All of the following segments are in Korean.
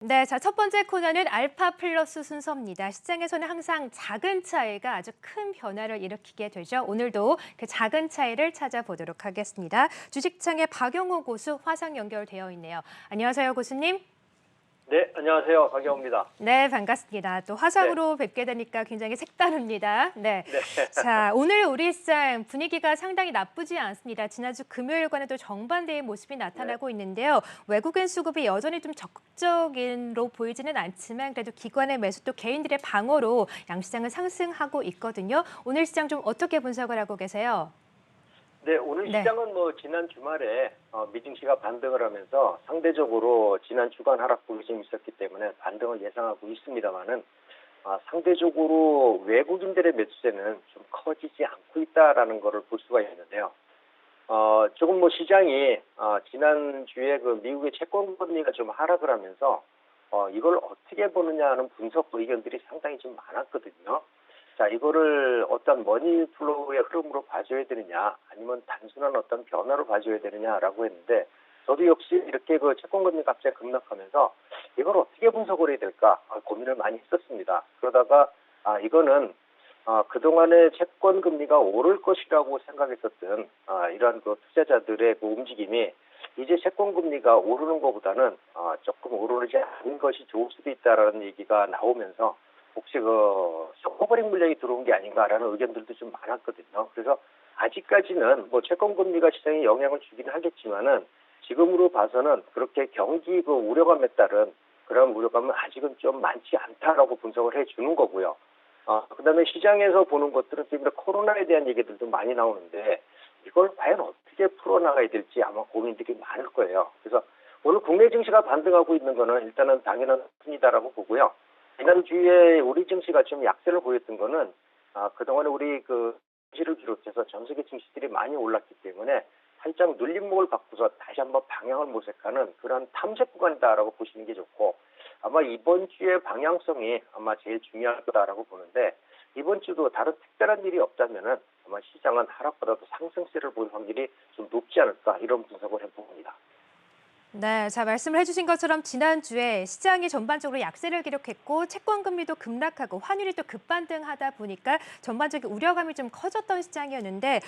네, 자, 첫 번째 코너는 알파 플러스 순서입니다. 시장에서는 항상 작은 차이가 아주 큰 변화를 일으키게 되죠. 오늘도 그 작은 차이를 찾아보도록 하겠습니다. 주식창의 박용호 고수 화상 연결되어 있네요. 안녕하세요, 고수님. 네, 안녕하세요. 박영호입니다. 네, 반갑습니다. 또 네, 화상으로 뵙게 되니까 굉장히 색다릅니다. 네. 네, 자, 오늘 우리 시장 분위기가 상당히 나쁘지 않습니다. 지난주 금요일과는 또 정반대의 모습이 네, 나타나고 있는데요. 외국인 수급이 여전히 좀 적극적인로 보이지는 않지만 그래도 기관의 매수 또 개인들의 방어로 양시장은 상승하고 있거든요. 오늘 시장 좀 어떻게 분석을 하고 계세요? 네. 오늘 네. 시장은 지난 주말에 미증시가 반등을 하면서 상대적으로 지난 주간 하락폭이 좀 있었기 때문에 반등을 예상하고 있습니다만은 상대적으로 외국인들의 매수세는 좀 커지지 않고 있다라는 것을 볼 수가 있는데요. 조금 시장이 지난주에 그 미국의 채권 금리가 좀 하락을 하면서 이걸 어떻게 보느냐 하는 분석 의견들이 상당히 좀 많았거든요. 자, 이거를 어떤 머니 플로우의 흐름으로 봐줘야 되느냐, 아니면 단순한 어떤 변화로 봐줘야 되느냐라고 했는데, 저도 역시 이렇게 그 채권금리 갑자기 급락하면서 이걸 어떻게 분석을 해야 될까 고민을 많이 했었습니다. 그러다가 이거는 그동안의 채권 금리가 오를 것이라고 생각했었던 이러한 그 투자자들의 그 움직임이 이제 채권 금리가 오르는 것보다는 조금 오르지 않은 것이 좋을 수도 있다라는 얘기가 나오면서 혹시 그 쇼커버링 물량이 들어온 게 아닌가라는 의견들도 좀 많았거든요. 그래서 아직까지는 채권 금리가 시장에 영향을 주기는 하겠지만은 지금으로 봐서는 그렇게 경기 그 우려감에 따른 그런 우려감은 아직은 좀 많지 않다라고 분석을 해주는 거고요. 그다음에 시장에서 보는 것들은 지금 코로나에 대한 얘기들도 많이 나오는데 이걸 과연 어떻게 풀어나가야 될지 아마 고민들이 많을 거예요. 그래서 오늘 국내 증시가 반등하고 있는 거는 일단은 당연한 뿐이다라고 보고요. 지난주에 우리 증시가 좀 약세를 보였던 거는 그동안에 우리 그 증시를 비롯해서 전 세계 증시들이 많이 올랐기 때문에 살짝 눌림목을 받고서 다시 한번 방향을 모색하는 그런 탐색 구간이다라고 보시는 게 좋고, 아마 이번 주의 방향성이 아마 제일 중요할 거다라고 보는데, 이번 주도 다른 특별한 일이 없다면은 아마 시장은 하락보다도 상승세를 보일 확률이 좀 높지 않을까, 이런 분석을 해봅니다. 네, 자, 말씀을 해주신 것처럼 지난주에 시장이 전반적으로 약세를 기록했고 채권 금리도 급락하고 환율이 또 급반등하다 보니까 전반적인 우려감이 좀 커졌던 시장이었는데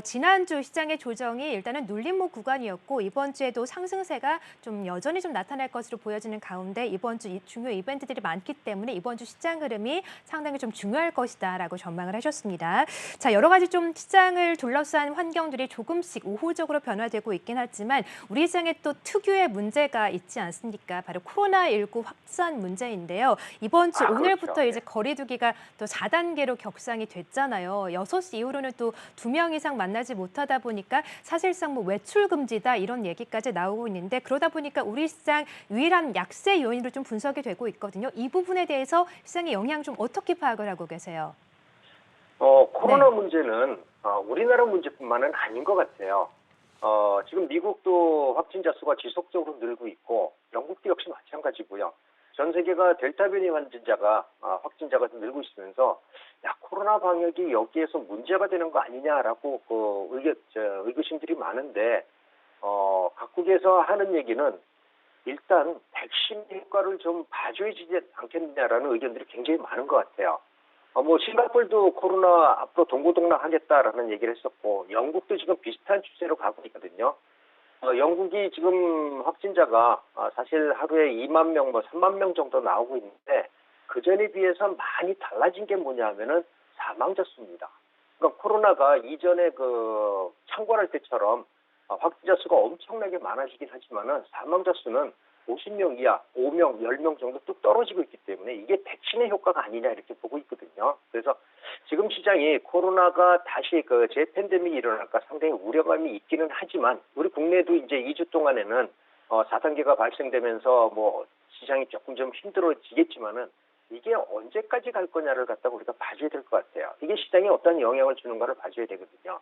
지난주 시장의 조정이 일단은 눌림목 구간이었고 이번 주에도 상승세가 좀 여전히 좀 나타날 것으로 보여지는 가운데 이번 주 중요 이벤트들이 많기 때문에 이번 주 시장 흐름이 상당히 좀 중요할 것이다라고 전망을 하셨습니다. 자, 여러 가지 좀 시장을 둘러싼 환경들이 조금씩 우호적으로 변화되고 있긴 하지만 우리 시장에 또 특유의 문제가 있지 않습니까? 바로 코로나19 확산 문제인데요. 이번 주 오늘부터 그렇죠. 이제 거리 두기가 또 4단계로 격상이 됐잖아요. 6시 이후로는 또 2명 이상 만나지 못하다 보니까 사실상 외출 금지다 이런 얘기까지 나오고 있는데 그러다 보니까 우리 시장 유일한 약세 요인으로 좀 분석이 되고 있거든요. 이 부분에 대해서 시장의 영향 좀 어떻게 파악을 하고 계세요? 코로나 네. 문제는 우리나라 문제뿐만은 아닌 것 같아요. 지금 미국도 확진자 수가 지속적으로 늘고 있고 영국도 역시 마찬가지고요. 전 세계가 델타 변이 확진자가 늘고 있으면서 코로나 방역이 여기에서 문제가 되는 거 아니냐라고 의구심들이 많은데 각국에서 하는 얘기는 일단 백신 효과를 좀 봐줘야지 않겠느냐라는 의견들이 굉장히 많은 것 같아요. 싱가포르도 코로나 앞으로 동고동락하겠다라는 얘기를 했었고, 영국도 지금 비슷한 추세로 가고 있거든요. 영국이 지금 확진자가 사실 하루에 2만 명, 3만 명 정도 나오고 있는데, 그전에 비해서 많이 달라진 게 뭐냐면은 사망자 수입니다. 그러니까 코로나가 이전에 그 창궐할 때처럼 확진자 수가 엄청나게 많아지긴 하지만은 사망자 수는 50명 이하, 5명, 10명 정도 뚝 떨어지고 있기 때문에 이게 백신의 효과가 아니냐 이렇게 보고 있거든요. 그래서 지금 시장이 코로나가 다시 그 재팬데믹이 일어날까 상당히 우려감이 있기는 하지만 우리 국내도 이제 2주 동안에는 4단계가 발생되면서 시장이 조금 좀 힘들어지겠지만은 이게 언제까지 갈 거냐를 갖다가 우리가 봐줘야 될 것 같아요. 이게 시장에 어떤 영향을 주는가를 봐줘야 되거든요.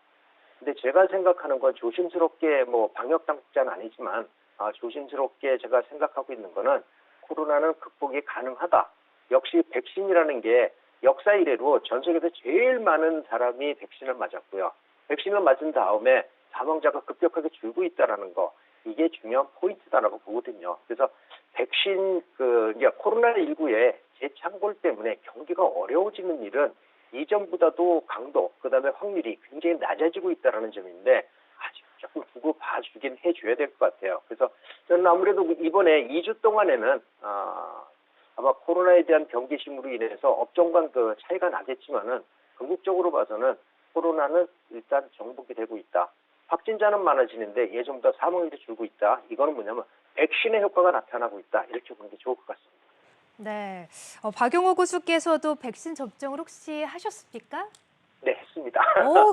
근데 제가 생각하는 건 조심스럽게 방역 당국자는 아니지만 조심스럽게 제가 생각하고 있는 거는 코로나는 극복이 가능하다. 역시 백신이라는 게 역사 이래로 전 세계에서 제일 많은 사람이 백신을 맞았고요. 백신을 맞은 다음에 사망자가 급격하게 줄고 있다는 거. 이게 중요한 포인트다라고 보거든요. 그래서 백신 이제 코로나19의 재창궐 때문에 경기가 어려워지는 일은 이전보다도 강도, 그다음에 확률이 굉장히 낮아지고 있다는 점인데 아직 조금 두고 봐주긴 해줘야 될 것 같아요. 그래서 저는 아무래도 이번에 2주 동안에는 아마 코로나에 대한 경계심으로 인해서 업종 간 차이가 나겠지만은 궁극적으로 봐서는 코로나는 일단 정복이 되고 있다. 확진자는 많아지는데 예전보다 사망률이 줄고 있다. 이거는 뭐냐면 백신의 효과가 나타나고 있다. 이렇게 보는 게 좋을 것 같습니다. 네. 박용호 교수께서도 백신 접종을 혹시 하셨습니까? 네, 했습니다.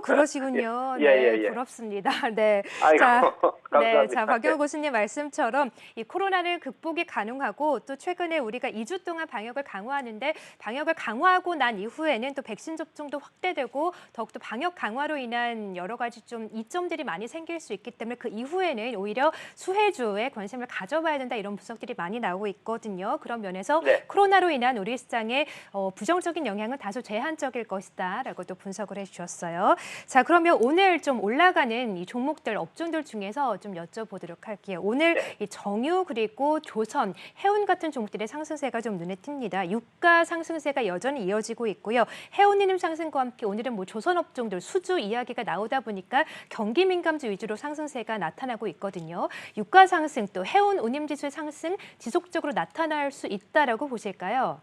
그러시군요. 예, 네, 예, 예. 부럽습니다. 네. 아이고, 자, 네. 감사합니다. 자, 박용호 교수님 말씀처럼 이 코로나를 극복이 가능하고 또 최근에 우리가 2주 동안 방역을 강화하는데 방역을 강화하고 난 이후에는 또 백신 접종도 확대되고 더욱더 방역 강화로 인한 여러 가지 좀 이점들이 많이 생길 수 있기 때문에 그 이후에는 오히려 수혜주에 관심을 가져봐야 된다 이런 분석들이 많이 나오고 있거든요. 그런 면에서 네. 코로나로 인한 우리 시장의 부정적인 영향은 다소 제한적일 것이다라고 또 분석을 해주셨어요. 자, 그러면 오늘 좀 올라가는 이 종목들, 업종들 중에서 좀 여쭤보도록 할게요. 오늘 네. 이 정유 그리고 조선, 해운 같은 종목들의 상승세가 좀 눈에 띕니다. 유가 상승세가 여전히 이어지고 있고요. 해운이름 상승과 함께 오늘은 뭐 조선 업종들 수주 이야기가 나오다 보니까 경기 민감주 위주로 상승세가 나타나고 있거든요. 유가 상승 또 해운 운임 지수의 상승 지속적으로 나타날 수 있다라고 보실까요?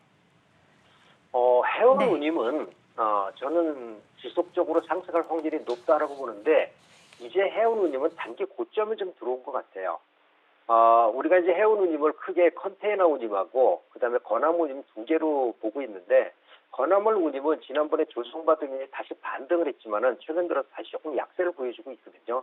해운 네. 운임은 저는 지속적으로 상승할 확률이 높다라고 보는데 이제 해운 운임은 단기 고점에 좀 들어온 것 같아요. 우리가 이제 해운 운임을 크게 컨테이너 운임하고 그다음에 건화물 운임 두 개로 보고 있는데 건화물 운임은 지난번에 조성받으니 다시 반등을 했지만은 최근 들어서 다시 조금 약세를 보여주고 있거든요.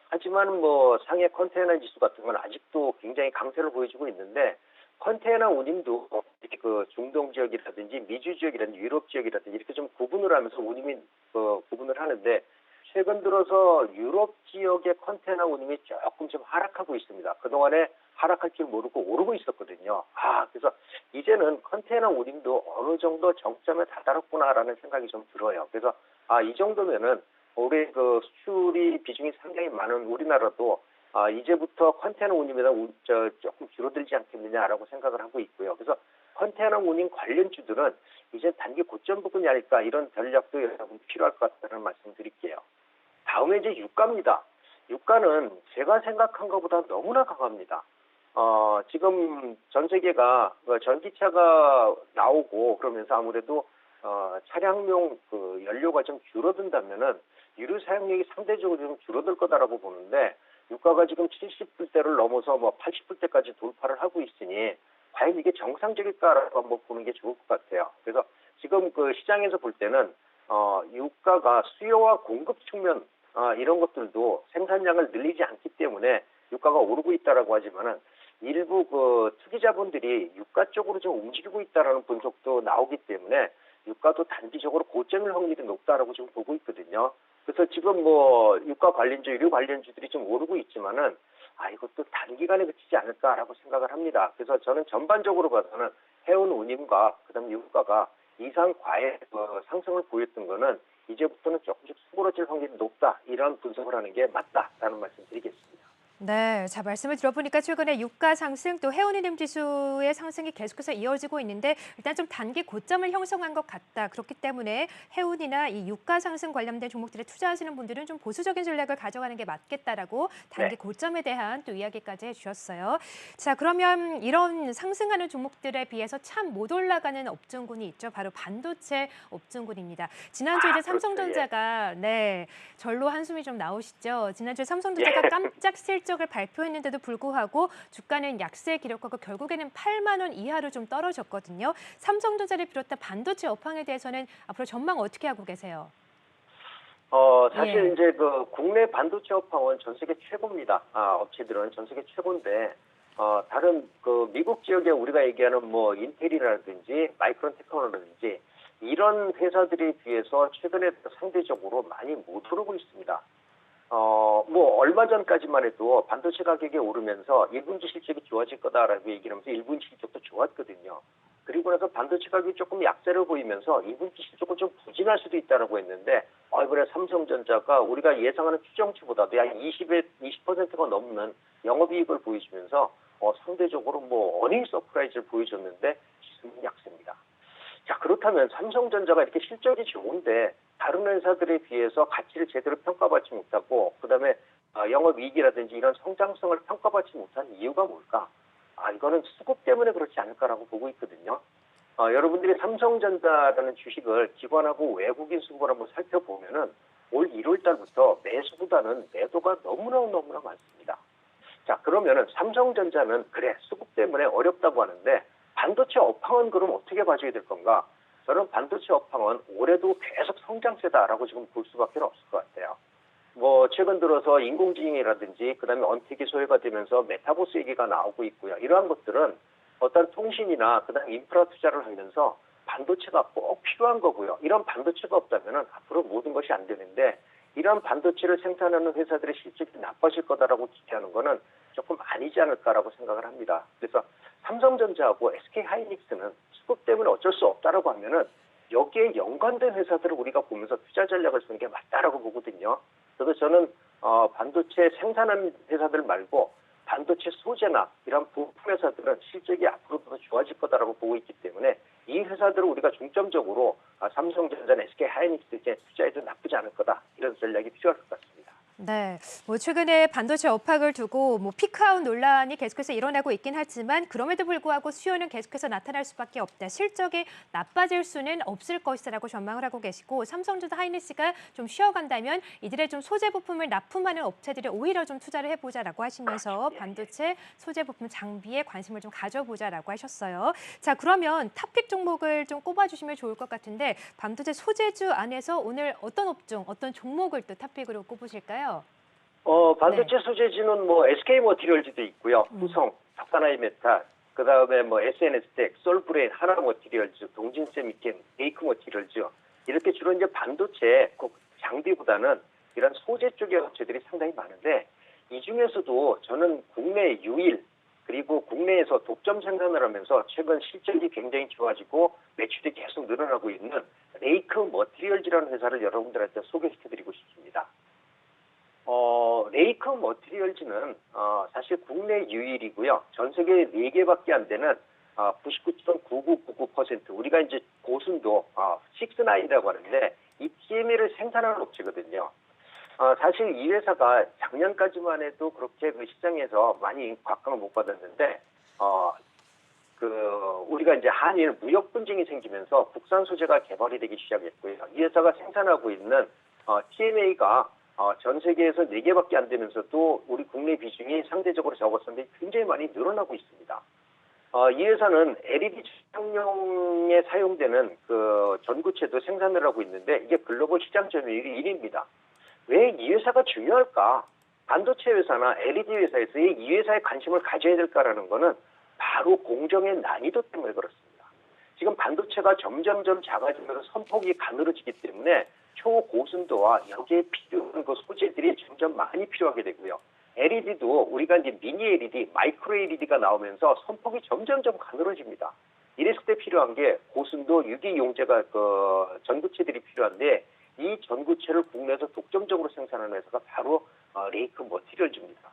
하지만 뭐 상해 컨테이너 지수 같은 건 아직도 굉장히 강세를 보여주고 있는데 컨테이너 운임도 이렇게 중동 지역이라든지 미주 지역이라든지 유럽 지역이라든지 이렇게 좀 구분을 하면서 운임이 구분을 하는데 최근 들어서 유럽 지역의 컨테이너 운임이 조금 좀 하락하고 있습니다. 그동안에 하락할 줄 모르고 오르고 있었거든요. 그래서 이제는 컨테이너 운임도 어느 정도 정점에 다다랐구나라는 생각이 좀 들어요. 그래서 이 정도면은 올해 수출이 비중이 상당히 많은 우리나라도 이제부터 컨테이너 운임에다 조금 줄어들지 않겠느냐라고 생각을 하고 있고요. 그래서 컨테이너 운임 관련주들은 이제 단기 고점 부분이 아닐까 이런 전략도 여러분 필요할 것 같다는 말씀 드릴게요. 다음에 이제 유가입니다. 유가는 제가 생각한 것보다 너무나 강합니다. 지금 전 세계가 전기차가 나오고 그러면서 아무래도 차량용 연료가 좀 줄어든다면은 유류 사용량이 상대적으로 좀 줄어들 거다라고 보는데 유가가 지금 70불대를 넘어서 뭐 80불대까지 돌파를 하고 있으니 과연 이게 정상적일까라고 한번 보는 게 좋을 것 같아요. 그래서 지금 시장에서 볼 때는 유가가 수요와 공급 측면 이런 것들도 생산량을 늘리지 않기 때문에 유가가 오르고 있다라고 하지만은 일부 투기자본들이 유가 쪽으로 좀 움직이고 있다라는 분석도 나오기 때문에 유가도 단기적으로 고점일 확률이 높다라고 지금 보고 있거든요. 그래서 지금 뭐 유가 관련주, 유류 관련주들이 좀 오르고 있지만은 이것도 단기간에 그치지 않을까라고 생각을 합니다. 그래서 저는 전반적으로 봐서는 해운 운임과 그다음 유가가 이상 과외 상승을 보였던 거는 이제부터는 조금씩 수그러질 확률이 높다. 이런 분석을 하는 게 맞다라는 말씀 드리겠습니다. 네, 자 말씀을 들어보니까 최근에 유가 상승 또 해운이름 지수의 상승이 계속해서 이어지고 있는데 일단 좀 단기 고점을 형성한 것 같다. 그렇기 때문에 해운이나 이 유가 상승 관련된 종목들에 투자하시는 분들은 좀 보수적인 전략을 가져가는 게 맞겠다라고 단기 네. 고점에 대한 또 이야기까지 해주셨어요. 자 그러면 이런 상승하는 종목들에 비해서 참 못 올라가는 업종군이 있죠. 바로 반도체 업종군입니다. 지난주 이제 그렇죠. 삼성전자가 네 절로 한숨이 좀 나오시죠. 지난주에 삼성전자가 깜짝 실적을 발표했는데도 불구하고 주가는 약세 기록하고 결국에는 8만 원 이하로 좀 떨어졌거든요. 삼성전자를 비롯한 반도체 업황에 대해서는 앞으로 전망 어떻게 하고 계세요? 사실 이제 국내 반도체 업황은 전 세계 최고입니다. 업체들은 전 세계 최고인데 다른 미국 지역에 우리가 얘기하는 뭐 인텔이라든지 마이크론 테크놀로지라든지 이런 회사들에 비해서 최근에 상대적으로 많이 못 오르고 있습니다. 뭐 얼마 전까지만 해도 반도체 가격이 오르면서 1분기 실적이 좋아질 거다라고 얘기를 하면서 1분기 실적도 좋았거든요. 그리고 나서 반도체 가격이 조금 약세를 보이면서 2분기 실적은 좀 부진할 수도 있다라고 했는데 이번에 삼성전자가 우리가 예상하는 추정치보다도 약 20%가 넘는 영업이익을 보여주면서 상대적으로 뭐 어닝 서프라이즈를 보여줬는데 지수는 약세입니다. 자, 그렇다면 삼성전자가 이렇게 실적이 좋은데 다른 회사들에 비해서 가치를 제대로 평가받지 못하고 그다음에 영업이익이라든지 이런 성장성을 평가받지 못한 이유가 뭘까? 이거는 수급 때문에 그렇지 않을까라고 보고 있거든요. 여러분들이 삼성전자라는 주식을 기관하고 외국인 수급을 한번 살펴보면은 올 1월 달부터 매수보다는 매도가 너무나 많습니다. 자, 그러면은 삼성전자는 그래, 수급 때문에 어렵다고 하는데 반도체 업황은 그럼 어떻게 봐줘야 될 건가? 저는 반도체 업황은 올해도 계속 성장세다라고 지금 볼 수밖에 없을 것 같아요. 뭐 최근 들어서 인공지능이라든지 그다음에 언택이 소외가 되면서 메타버스 얘기가 나오고 있고요. 이러한 것들은 어떤 통신이나 그다음에 인프라 투자를 하면서 반도체가 꼭 필요한 거고요. 이런 반도체가 없다면 앞으로 모든 것이 안 되는데 이런 반도체를 생산하는 회사들의 실적이 나빠질 거다라고 기대하는 거는 조금 아니지 않을까라고 생각을 합니다. 그래서 삼성전자하고 SK하이닉스는 수급 때문에 어쩔 수 없다라고 하면은 여기에 연관된 회사들을 우리가 보면서 투자 전략을 쓰는 게 맞다라고 보거든요. 그래서 저는 반도체 생산하는 회사들 말고 반도체 소재나 이런 부품 회사들은 실적이 앞으로도 더 좋아질 거다라고 보고 있기 때문에 이 회사들을 우리가 중점적으로 삼성전자나 SK하이닉스에 투자해도 나쁘지 않을 거다. 이런 전략이 필요할 것 같습니다. 네, 뭐 최근에 반도체 업황을 두고 뭐 피크아웃 논란이 계속해서 일어나고 있긴 하지만 그럼에도 불구하고 수요는 계속해서 나타날 수밖에 없다. 실적이 나빠질 수는 없을 것이라고 전망을 하고 계시고 삼성전자 하이닉스가 좀 쉬어간다면 이들의 좀 소재 부품을 납품하는 업체들이 오히려 좀 투자를 해보자라고 하시면서 반도체 소재 부품 장비에 관심을 좀 가져보자라고 하셨어요. 자, 그러면 탑픽 종목을 좀 꼽아주시면 좋을 것 같은데 반도체 소재주 안에서 오늘 어떤 업종, 어떤 종목을 또 탑픽으로 꼽으실까요? 반도체 소재지는 뭐 SK 머티리얼즈도 있고요. 후성, 사카나이메탈, 그다음에 뭐 SNS텍, 솔브레인, 하나 머티리얼즈, 동진세미캠, 에이크 머티리얼즈 이렇게 주로 이제 반도체 꼭 장비보다는 이런 소재 쪽의 업체들이 상당히 많은데 이 중에서도 저는 국내 유일 그리고 국내에서 독점 생산을 하면서 최근 실적이 굉장히 좋아지고 매출이 계속 늘어나고 있는 레이크 머티리얼즈라는 회사를 여러분들한테 소개시켜드리고 싶습니다. 레이크 머티리얼즈는 사실 국내 유일이고요. 전 세계 4개밖에 안 되는 99.9999% 우리가 이제 고순도 6-9이라고 하는데 이 TME를 생산하는 업체거든요. 사실 이 회사가 작년까지만 해도 그렇게 그 시장에서 많이 곽강을 못 받았는데 우리가 이제 한일 무역 분쟁이 생기면서 국산 소재가 개발이 되기 시작했고요. 이 회사가 생산하고 있는 TMA가 전 세계에서 4개밖에 안 되면서도 우리 국내 비중이 상대적으로 적었었는데 굉장히 많이 늘어나고 있습니다. 이 회사는 LED 촬영용에 사용되는 그 전구체도 생산을 하고 있는데 이게 글로벌 시장 점유율이 1위입니다. 왜 이 회사가 중요할까? 반도체 회사나 LED 회사에서 이 회사에 관심을 가져야 될까라는 거는 바로 공정의 난이도 때문에 그렇습니다. 지금 반도체가 점점점 작아지면서 선폭이 가늘어지기 때문에 초고순도와 여기에 필요한 그 소재들이 점점 많이 필요하게 되고요. LED도 우리가 이제 미니 LED, 마이크로 LED가 나오면서 선폭이 점점점 가늘어집니다. 이랬을 때 필요한 게 고순도 유기용제가 전구체들이 필요한데 이 전구체를 국내에서 독점적으로 생산하는 회사가 바로 레이크 머티리얼즈입니다.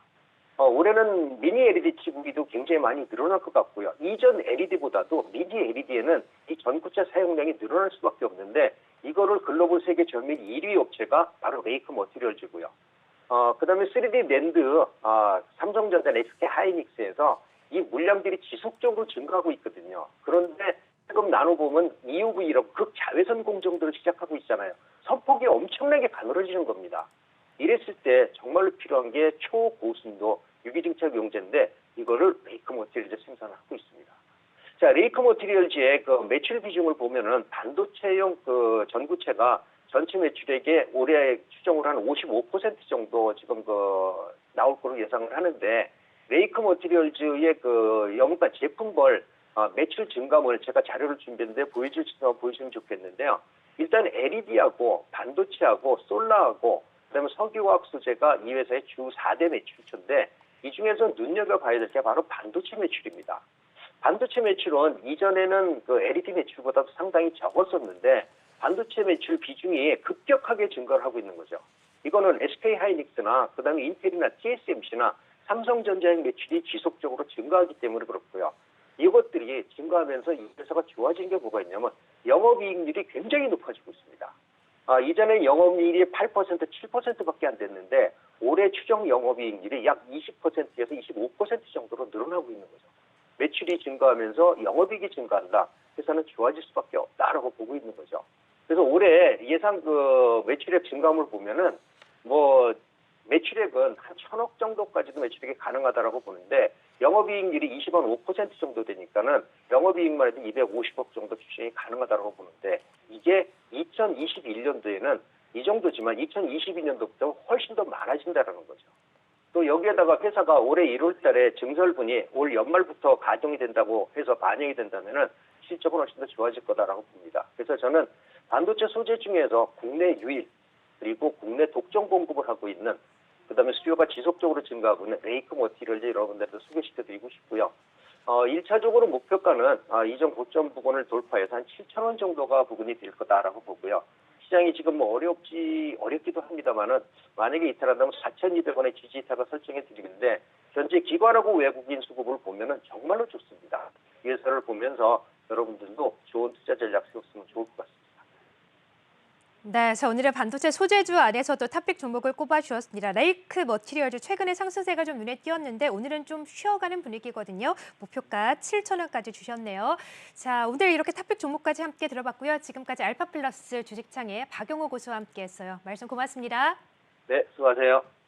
올해는 미니 LED 시국이도 굉장히 많이 늘어날 것 같고요. 이전 LED보다도 미니 LED에는 이 전구체 사용량이 늘어날 수밖에 없는데 이거를 글로벌 세계 점유율 1위 업체가 바로 레이크 머티리얼즈고요. 그다음에 3D 낸드 삼성전자, SK 하이닉스에서 이 물량들이 지속적으로 증가하고 있거든요. 그런데 지금 나눠보면 EUV라고 극자외선 공정들을 시작하고 있잖아요. 선폭이 엄청나게 가늘어지는 겁니다. 이랬을 때 정말로 필요한 게 초고순도 유기증착 용제인데 이거를 레이크 머티리얼즈 생산하고 있습니다. 자, 레이크 머티리얼즈의 그 매출 비중을 보면은 반도체용 그 전구체가 전체 매출액의 올해 추정으로 한 55% 정도 지금 나올 거로 예상을 하는데 레이크 머티리얼즈의 연간 제품별 매출 증감을 제가 자료를 준비했는데 보여주시면 좋겠는데요. 일단 LED하고 반도체하고 솔라하고 그다음에 석유화학 소재가 이 회사의 주 4대 매출처인데 이 중에서 눈여겨봐야 될 게 바로 반도체 매출입니다. 반도체 매출은 이전에는 그 LED 매출보다도 상당히 적었었는데 반도체 매출 비중이 급격하게 증가를 하고 있는 거죠. 이거는 SK하이닉스나 그다음에 인텔이나 TSMC나 삼성전자의 매출이 지속적으로 증가하기 때문에 그렇고요. 이것들이 증가하면서 이 회사가 좋아진 게 뭐가 있냐면 영업이익률이 굉장히 높아지고 있습니다. 이전에 영업이익이 8%, 7%밖에 안 됐는데 올해 추정 영업이익률이 약 20%에서 25% 정도로 늘어나고 있는 거죠. 매출이 증가하면서 영업이익이 증가한다. 회사는 좋아질 수밖에 없다라고 보고 있는 거죠. 그래서 올해 예상 매출액 증가함을 보면은 매출액은 한 1,000억 정도까지도 매출액이 가능하다라고 보는데 영업이익률이 25% 정도 되니까는 영업이익만 해도 250억 정도 추정이 가능하다라고 보는데 이게 2021년도에는 이 정도지만 2022년도부터 훨씬 더 많아진다라는 거죠. 또 여기에다가 회사가 올해 1월 달에 증설분이 올 연말부터 가동이 된다고 해서 반영이 된다면은 실적은 훨씬 더 좋아질 거다라고 봅니다. 그래서 저는 반도체 소재 중에서 국내 유일 그리고 국내 독점 공급을 하고 있는 그다음에 수요가 지속적으로 증가하고 있는 레이크 머티리얼즈 여러분들도 소개시켜드리고 싶고요. 1차적으로 목표가는 이전 고점 부근을 돌파해서 한 7,000원 정도가 부근이 될 거다라고 보고요. 시장이 지금 어렵기도 합니다만은 만약에 이탈한다면 4,200원의 지지 이탈을 설정해 드리는데 현재 기관하고 외국인 수급을 보면은 정말로 좋습니다. 이 회사를 보면서 여러분들도 좋은 투자 전략 세웠으면 좋을 것 같습니다. 네, 자 오늘은 반도체 소재주 안에서도 탑픽 종목을 꼽아주었습니다. 레이크 머티리얼즈 최근에 상승세가 좀 눈에 띄었는데 오늘은 좀 쉬어가는 분위기거든요. 목표가 7,000원까지 주셨네요. 자 오늘 이렇게 탑픽 종목까지 함께 들어봤고요. 지금까지 알파플러스 주식창의 박용호 고수와 함께했어요. 말씀 고맙습니다. 네, 수고하세요.